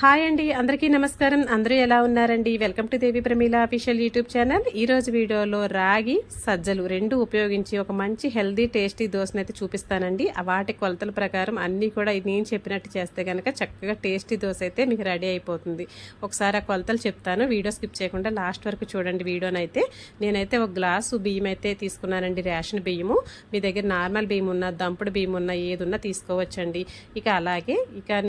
Hi అండి, అందరికీ నమస్కారం. అందరూ ఎలా ఉన్నారండి? Welcome to Devi Pramila official YouTube channel. ఈరోజు వీడియోలో రాగి సజ్జలు రెండు ఉపయోగించి ఒక మంచి హెల్దీ టేస్టీ దోశను అయితే చూపిస్తానండి. వాటి కొలతల ప్రకారం అన్నీ కూడా నేను చెప్పినట్టు చేస్తే కనుక చక్కగా టేస్టీ దోశ అయితే మీకు రెడీ అయిపోతుంది. ఒకసారి ఆ కొలతలు చెప్తాను, వీడియో స్కిప్ చేయకుండా లాస్ట్ వరకు చూడండి వీడియోనైతే. నేనైతే ఒక గ్లాసు బియ్యం అయితే తీసుకున్నానండి, రేషన్ బియ్యము. మీ దగ్గర నార్మల్ బియ్యం ఉన్నా, దంపుడు బియ్యం ఉన్నా, ఏదున్నా తీసుకోవచ్చండి. అలాగే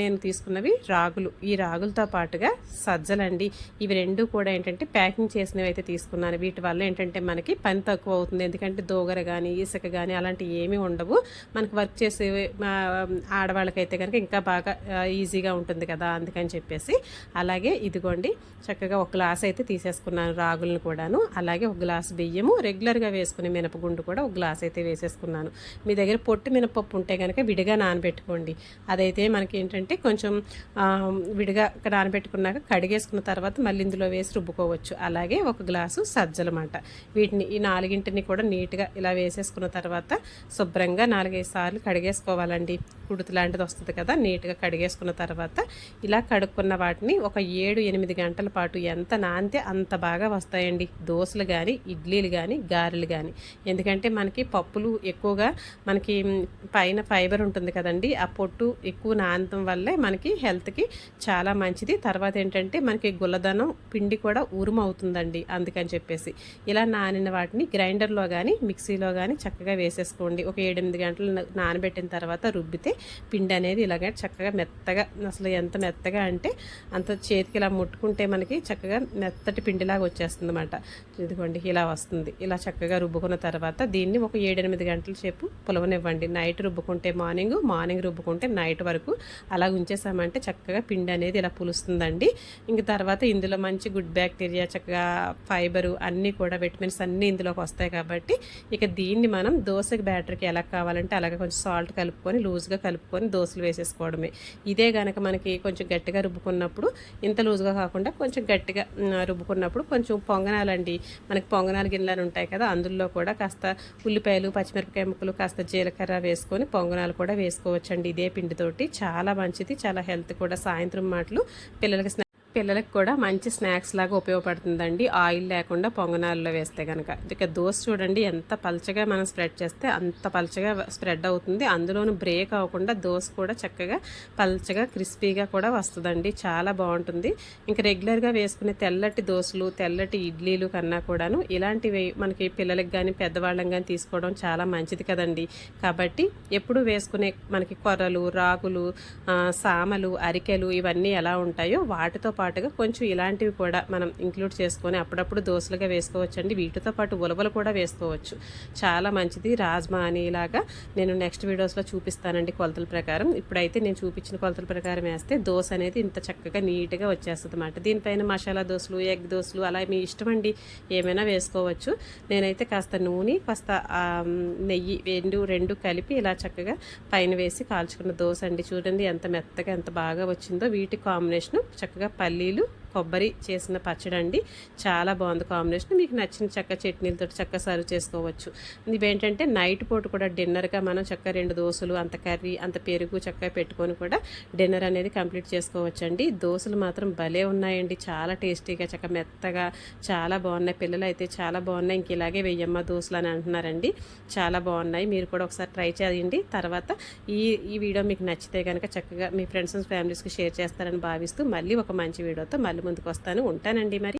నేను తీసుకున్నవి రాగులు. ఈ రాగులతో పాటుగా సజ్జలండి. ఇవి రెండు కూడా ఏంటంటే ప్యాకింగ్ చేసినవి అయితే తీసుకున్నాను. వీటి వల్ల ఏంటంటే మనకి పని తక్కువ అవుతుంది. ఎందుకంటే దోగర కానీ ఇసుక కానీ అలాంటివి ఏమీ ఉండవు. మనకు వర్క్ చేసే ఆడవాళ్ళకైతే కనుక ఇంకా బాగా ఈజీగా ఉంటుంది కదా, అందుకని చెప్పేసి. అలాగే ఇదిగోండి, చక్కగా ఒక గ్లాస్ అయితే తీసేసుకున్నాను రాగులను కూడాను. అలాగే ఒక గ్లాస్ బియ్యము, రెగ్యులర్గా వేసుకునే మినపగుండు కూడా ఒక గ్లాస్ అయితే వేసేసుకున్నాను. మీ దగ్గర పొట్టు మినపప్పు ఉంటే కనుక విడిగా నానబెట్టుకోండి. అదైతే మనకి ఏంటంటే కొంచెం విడిగా నానబెట్టుకున్నాక కడిగేసుకున్న తర్వాత మళ్ళీ ఇందులో వేసి రుబ్బుకోవచ్చు. అలాగే ఒక గ్లాసు సజ్జలమాట. వీటిని ఈ నాలుగింటిని కూడా నీట్గా ఇలా వేసేసుకున్న తర్వాత శుభ్రంగా 4-5 సార్లు కడిగేసుకోవాలండి. కుడుతు లాంటిది వస్తుంది కదా, నీట్గా కడిగేసుకున్న తర్వాత ఇలా కడుక్కున్న వాటిని ఒక 7-8 గంటల పాటు ఎంత నానితే అంత బాగా వస్తాయండి దోశలు కానీ, ఇడ్లీలు కానీ, గారెలు కానీ. ఎందుకంటే మనకి పప్పులు ఎక్కువగా మనకి పైన ఫైబర్ ఉంటుంది కదండి, ఆ పొట్టు ఎక్కువ నానడం వల్లే మనకి హెల్త్కి చాలా మంచిది. తర్వాత ఏంటంటే మనకి గుల్లదనం పిండి కూడా ఉరుము అవుతుందండి, అందుకని చెప్పేసి ఇలా నానిన వాటిని గ్రైండర్లో కానీ మిక్సీలో కానీ చక్కగా వేసేసుకోండి. ఒక 7-8 గంటలు నానబెట్టిన తర్వాత రుబ్బితే పిండి అనేది ఇలాగే చక్కగా మెత్తగా, అసలు ఎంత మెత్తగా అంటే అంత చేతికి ఇలా ముట్టుకుంటే మనకి చక్కగా మెత్తటి పిండిలాగా వచ్చేస్తుంది అన్నమాట. ఇదిగోండి ఇలా వస్తుంది. ఇలా చక్కగా రుబ్బుకున్న తర్వాత దీన్ని ఒక 7-8 గంటల సేపు పులవనివ్వండి. నైట్ రుబ్బుకుంటే మార్నింగ్ రుబ్బుకుంటే నైట్ వరకు అలా ఉంచేసామంటే చక్కగా పిండి అనేది ఇలా పులుస్తుందండి. ఇంక తర్వాత ఇందులో మంచి గుడ్ బ్యాక్టీరియా, చక్కగా ఫైబరు అన్నీ కూడా విటమిన్స్ అన్నీ ఇందులోకి వస్తాయి కాబట్టి దీన్ని మనం దోశకి బ్యాటర్కి ఎలా కావాలంటే అలాగే కొంచెం సాల్ట్ కలుపుకొని లూజ్గా కలుపుకొని దోశలు వేసేసుకోవడమే. ఇదే కనుక మనకి కొంచెం గట్టిగా రుబ్బుకున్నప్పుడు, ఇంత లూజ్గా కాకుండా కొంచెం గట్టిగా రుబ్బుకున్నప్పుడు కొంచెం పొంగనాలండి. మనకి పొంగనాలు గిన్నెలు ఉంటాయి కదా, అందులో కూడా కాస్త ఉల్లిపాయలు, పచ్చిమిరపకాయ ముక్కలు, కాస్త జీలకర్ర వేసుకొని పొంగనాలు కూడా వేసుకోవచ్చండి ఇదే పిండితోటి. చాలా మంచిది, చాలా హెల్త్ కూడా. సాయంత్రం మాటలు పిల్లలకి కూడా మంచి స్నాక్స్ లాగా ఉపయోగపడుతుందండి, ఆయిల్ లేకుండా పొంగనాల్లో వేస్తే కనుక. దోశ చూడండి ఎంత పలచగా మనం స్ప్రెడ్ చేస్తే అంత పలచగా స్ప్రెడ్ అవుతుంది. అందులోనూ బ్రేక్ అవ్వకుండా దోశ కూడా చక్కగా పలచగా క్రిస్పీగా కూడా వస్తుందండి, చాలా బాగుంటుంది. రెగ్యులర్గా వేసుకునే తెల్లటి దోశలు, తెల్లటి ఇడ్లీలు కన్నా కూడాను ఇలాంటివి మనకి పిల్లలకి కానీ పెద్దవాళ్ళకి కానీ తీసుకోవడం చాలా మంచిది కదండి. కాబట్టి ఎప్పుడు వేసుకునే మనకి కొర్రలు, రాగులు, సామలు, అరికెలు ఇవన్నీ ఎలా ఉంటాయో వాటితో పాటుగా కొంచెం ఇలాంటివి కూడా మనం ఇంక్లూడ్ చేసుకొని అప్పుడప్పుడు దోశలుగా వేసుకోవచ్చండి. వీటితో పాటు ఉలవలు కూడా వేసుకోవచ్చు, చాలా మంచిది. రాజ్మా అని ఇలాగా నేను నెక్స్ట్ వీడియోస్లో చూపిస్తానండి కొలతల ప్రకారం. ఇప్పుడైతే నేను చూపించిన కొలతల ప్రకారం వేస్తే దోశ అనేది ఇంత చక్కగా నీట్గా వచ్చేస్తుంది అన్నమాట. దీనిపైన మసాలా దోశలు, ఎగ్ దోశలు అలా మీ ఇష్టం అండి, ఏమైనా వేసుకోవచ్చు. నేనైతే కాస్త నూనె, కాస్త నెయ్యి రెండు కలిపి ఇలా చక్కగా పైన వేసి కాల్చుకున్న దోశ అండి. చూడండి ఎంత మెత్తగా ఎంత బాగా వచ్చిందో. వీటి కాంబినేషను చక్కగా పల్లీలు, కొబ్బరి చేసిన పచ్చడి అండి, చాలా బాగుంది కాంబినేషన్. మీకు నచ్చిన చక్క చట్నీలతో చక్క సర్వ్ చేసుకోవచ్చు. ఇవేంటంటే నైట్ పూట కూడా డిన్నర్గా మనం చక్క 2 దోశలు, అంత కర్రీ, అంత పెరుగు చక్కగా పెట్టుకొని కూడా డిన్నర్ అనేది కంప్లీట్ చేసుకోవచ్చండి. దోశలు మాత్రం భలే ఉన్నాయండి, చాలా టేస్టీగా, చక్క మెత్తగా చాలా బాగున్నాయి. పిల్లలు అయితే చాలా బాగున్నాయి, ఇలాగే వెయ్యమ్మ దోశలు అని అంటున్నారండి, చాలా బాగున్నాయి. మీరు కూడా ఒకసారి ట్రై చేయండి. తర్వాత ఈ వీడియో మీకు నచ్చితే కనుక చక్కగా మీ ఫ్రెండ్స్ అండ్ ఫ్యామిలీస్కి షేర్ చేస్తారని భావిస్తూ మళ్ళీ ఒక మంచి వీడియోతో మళ్ళీ ముందుకు వస్తాను. ఉంటానండి మరి.